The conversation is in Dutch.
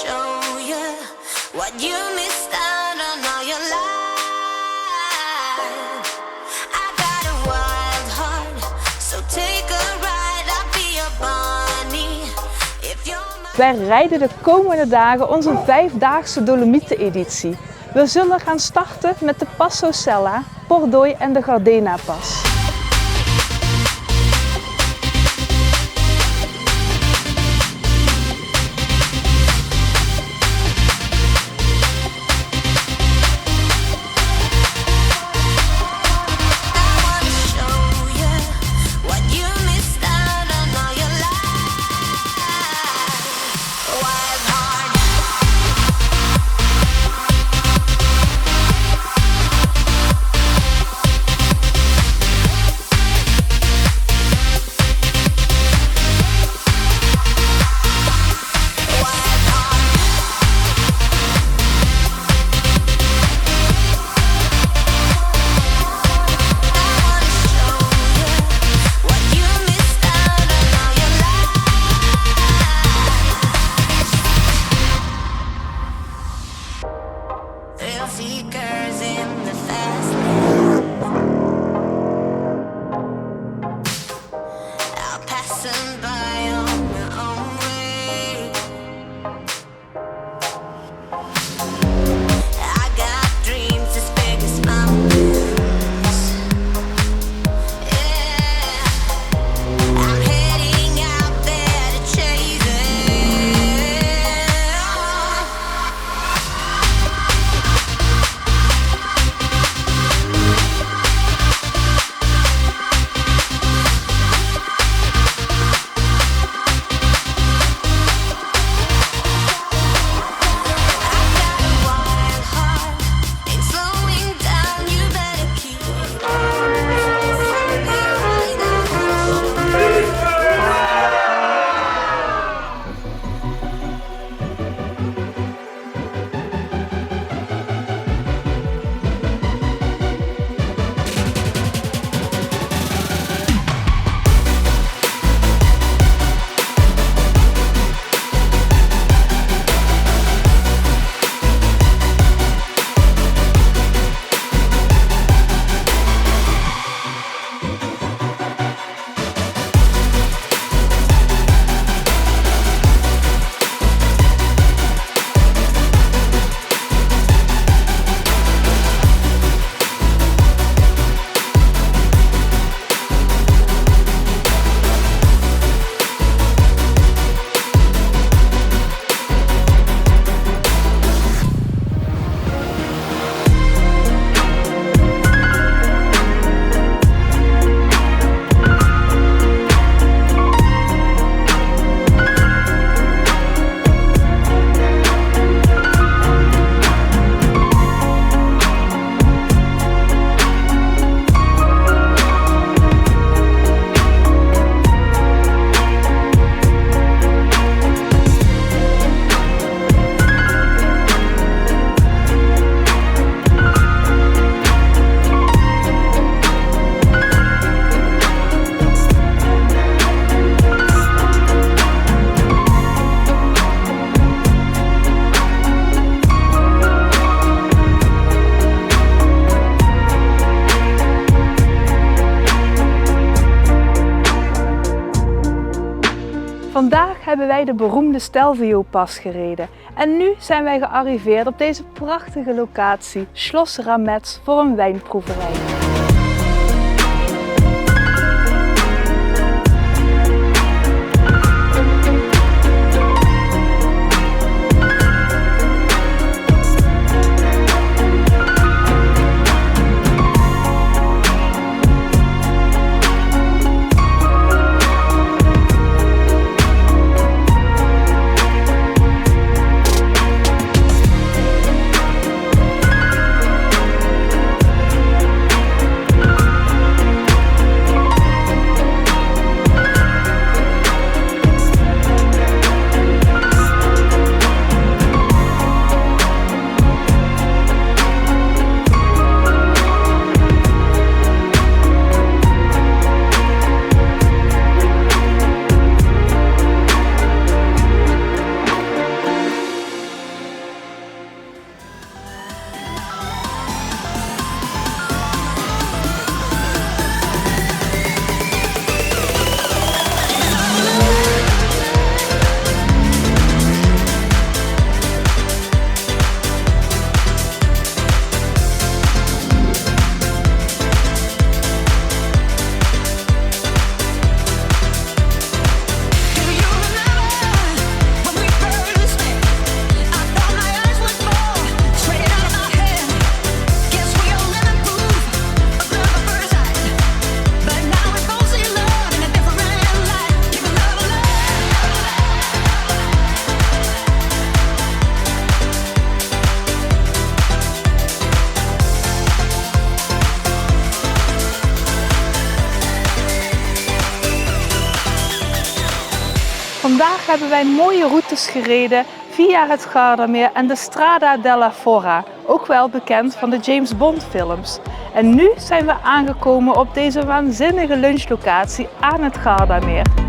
show you what you missed out on all your life. I got a wild heart, so take a ride. I'll be your Bonnie if you're my... Wij rijden de komende dagen onze 5-daagse Dolomieten-editie. We zullen gaan starten met de Passo Sella, Pordoi en de Gardena-pas. Seekers in the fast lane, I'll pass them by on my own way. I got dreams as big as mountains, yeah. I'm heading out there to chase it. Vandaag hebben wij de beroemde Stelvio-pas gereden en nu zijn wij gearriveerd op deze prachtige locatie, Schloss Rametz, voor een wijnproeverij. Vandaag hebben wij mooie routes gereden via het Gardameer en de Strada della Forra, ook wel bekend van de James Bond films. En nu zijn we aangekomen op deze waanzinnige lunchlocatie aan het Gardameer.